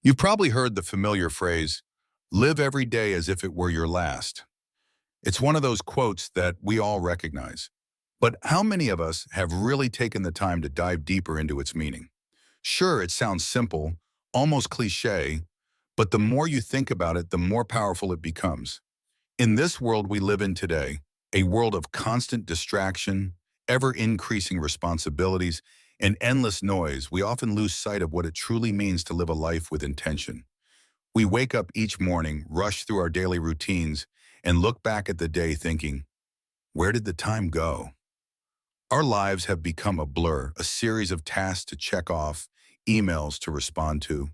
You've probably heard the familiar phrase, live every day as if it were your last. It's one of those quotes that we all recognize. But how many of us have really taken the time to dive deeper into its meaning? Sure, it sounds simple, almost cliche, but the more you think about it, the more powerful it becomes. In this world we live in today, a world of constant distraction, ever-increasing responsibilities, and endless noise, we often lose sight of what it truly means to live a life with intention. We wake up each morning, rush through our daily routines, and look back at the day thinking, where did the time go? Our lives have become a blur, a series of tasks to check off, emails to respond to,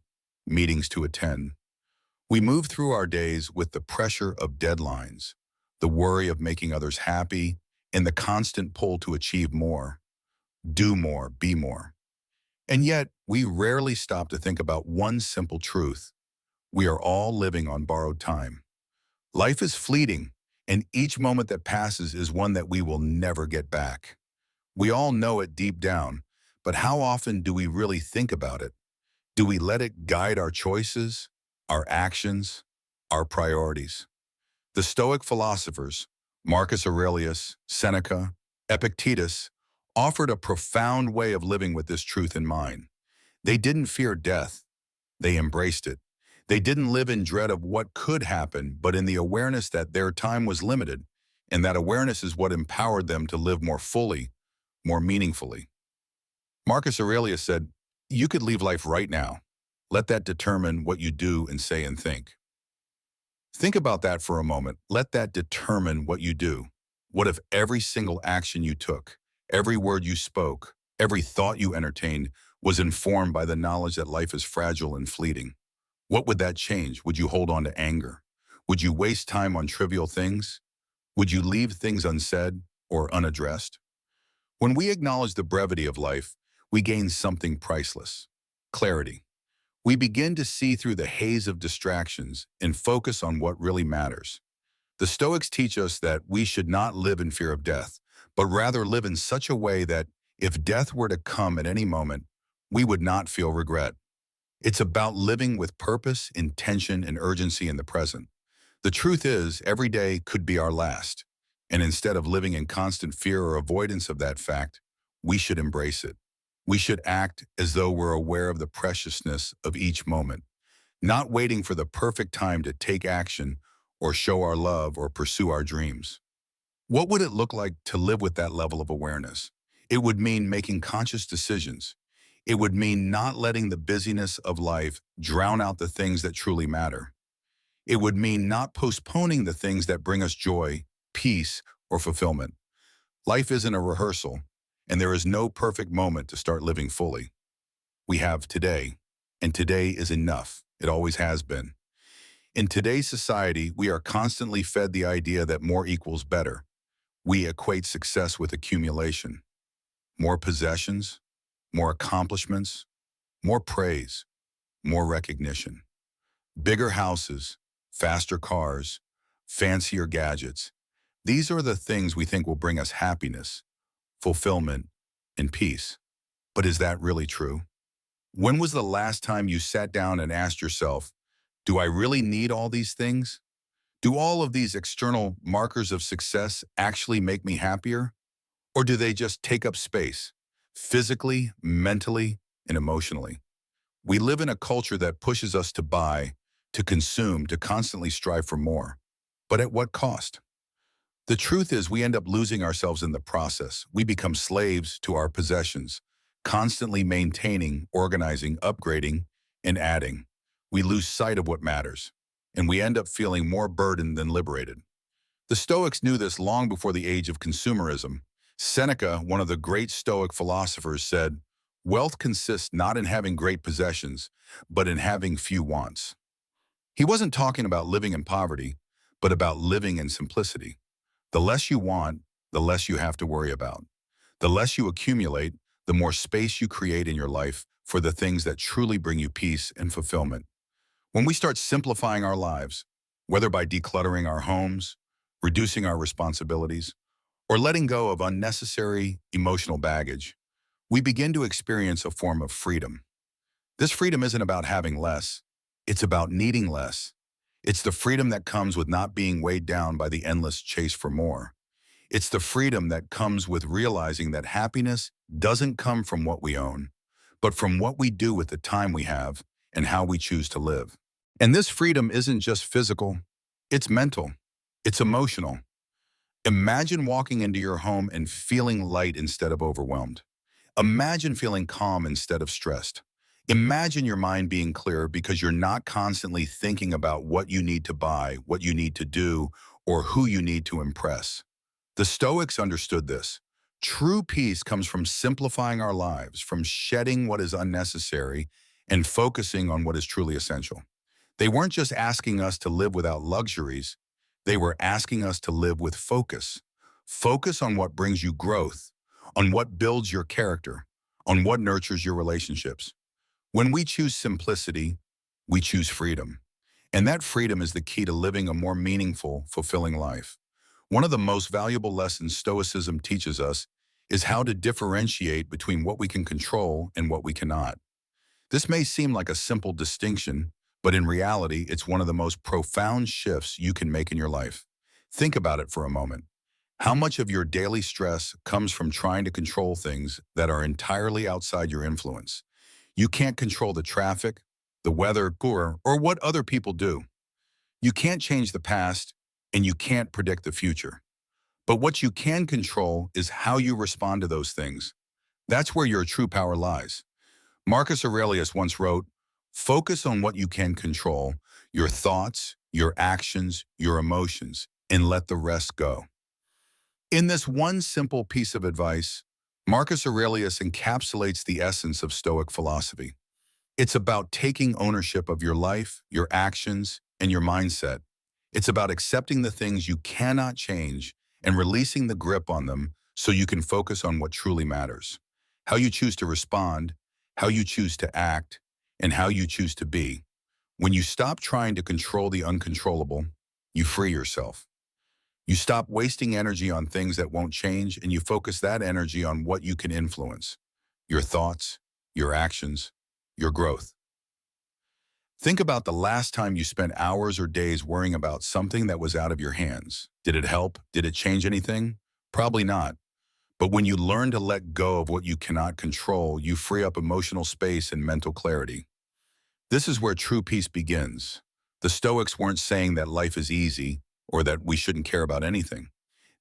meetings to attend. We move through our days with the pressure of deadlines, the worry of making others happy, and the constant pull to achieve more, do more, be more. And yet, we rarely stop to think about one simple truth. We are all living on borrowed time. Life is fleeting, and each moment that passes is one that we will never get back. We all know it deep down, but how often do we really think about it? Do we let it guide our choices, our actions, our priorities? The Stoic philosophers, Marcus Aurelius, Seneca, Epictetus, offered a profound way of living with this truth in mind. They didn't fear death, they embraced it. They didn't live in dread of what could happen, but in the awareness that their time was limited, and that awareness is what empowered them to live more fully, more meaningfully. Marcus Aurelius said, "You could leave life right now. Let that determine what you do and say and think." Think about that for a moment. Let that determine what you do. What if every single action you took, every word you spoke, every thought you entertained was informed by the knowledge that life is fragile and fleeting? What would that change? Would you hold on to anger? Would you waste time on trivial things? Would you leave things unsaid or unaddressed? When we acknowledge the brevity of life, we gain something priceless: clarity. We begin to see through the haze of distractions and focus on what really matters. The Stoics teach us that we should not live in fear of death, but rather live in such a way that if death were to come at any moment, we would not feel regret. It's about living with purpose, intention, and urgency in the present. The truth is, every day could be our last, and instead of living in constant fear or avoidance of that fact, we should embrace it. We should act as though we're aware of the preciousness of each moment, not waiting for the perfect time to take action or show our love or pursue our dreams. What would it look like to live with that level of awareness? It would mean making conscious decisions. It would mean not letting the busyness of life drown out the things that truly matter. It would mean not postponing the things that bring us joy, peace, or fulfillment. Life isn't a rehearsal, and there is no perfect moment to start living fully. We have today, and today is enough. It always has been. In today's society, we are constantly fed the idea that more equals better. We equate success with accumulation. More possessions, more accomplishments, more praise, more recognition. Bigger houses, faster cars, fancier gadgets. These are the things we think will bring us happiness, fulfillment, and peace. But is that really true? When was the last time you sat down and asked yourself, do I really need all these things? Do all of these external markers of success actually make me happier? Or do they just take up space, physically, mentally, and emotionally? We live in a culture that pushes us to buy, to consume, to constantly strive for more. But at what cost? The truth is, we end up losing ourselves in the process. We become slaves to our possessions, constantly maintaining, organizing, upgrading, and adding. We lose sight of what matters, and we end up feeling more burdened than liberated. The Stoics knew this long before the age of consumerism. Seneca, one of the great Stoic philosophers, said, "Wealth consists not in having great possessions, but in having few wants." He wasn't talking about living in poverty, but about living in simplicity. The less you want, the less you have to worry about. The less you accumulate, the more space you create in your life for the things that truly bring you peace and fulfillment. When we start simplifying our lives, whether by decluttering our homes, reducing our responsibilities, or letting go of unnecessary emotional baggage, we begin to experience a form of freedom. This freedom isn't about having less. It's about needing less. It's the freedom that comes with not being weighed down by the endless chase for more. It's the freedom that comes with realizing that happiness doesn't come from what we own, but from what we do with the time we have and how we choose to live. And this freedom isn't just physical, it's mental, it's emotional. Imagine walking into your home and feeling light instead of overwhelmed. Imagine feeling calm instead of stressed. Imagine your mind being clear because you're not constantly thinking about what you need to buy, what you need to do, or who you need to impress. The Stoics understood this. True peace comes from simplifying our lives, from shedding what is unnecessary and focusing on what is truly essential. They weren't just asking us to live without luxuries, they were asking us to live with focus. Focus on what brings you growth, on what builds your character, on what nurtures your relationships. When we choose simplicity, we choose freedom. And that freedom is the key to living a more meaningful, fulfilling life. One of the most valuable lessons Stoicism teaches us is how to differentiate between what we can control and what we cannot. This may seem like a simple distinction, but in reality, it's one of the most profound shifts you can make in your life. Think about it for a moment. How much of your daily stress comes from trying to control things that are entirely outside your influence? You can't control the traffic, the weather, or what other people do. You can't change the past, and you can't predict the future. But what you can control is how you respond to those things. That's where your true power lies. Marcus Aurelius once wrote, "Focus on what you can control, your thoughts, your actions, your emotions, and let the rest go." In this one simple piece of advice, Marcus Aurelius encapsulates the essence of Stoic philosophy. It's about taking ownership of your life, your actions, and your mindset. It's about accepting the things you cannot change and releasing the grip on them so you can focus on what truly matters. How you choose to respond, how you choose to act, and how you choose to be. When you stop trying to control the uncontrollable, you free yourself. You stop wasting energy on things that won't change and you focus that energy on what you can influence. Your thoughts, your actions, your growth. Think about the last time you spent hours or days worrying about something that was out of your hands. Did it help? Did it change anything? Probably not. But when you learn to let go of what you cannot control, you free up emotional space and mental clarity. This is where true peace begins. The Stoics weren't saying that life is easy or that we shouldn't care about anything.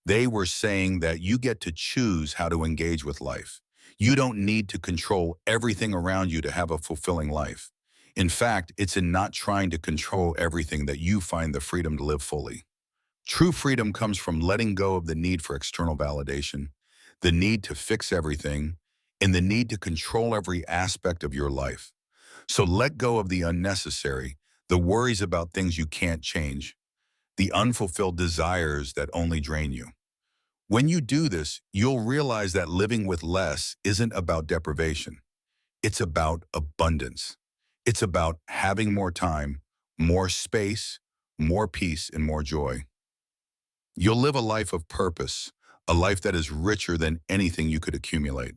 They were saying that you get to choose how to engage with life. You don't need to control everything around you to have a fulfilling life. In fact, it's in not trying to control everything that you find the freedom to live fully. True freedom comes from letting go of the need for external validation, the need to fix everything, and the need to control every aspect of your life. So let go of the unnecessary, the worries about things you can't change, the unfulfilled desires that only drain you. When you do this, you'll realize that living with less isn't about deprivation. It's about abundance. It's about having more time, more space, more peace, and more joy. You'll live a life of purpose, a life that is richer than anything you could accumulate.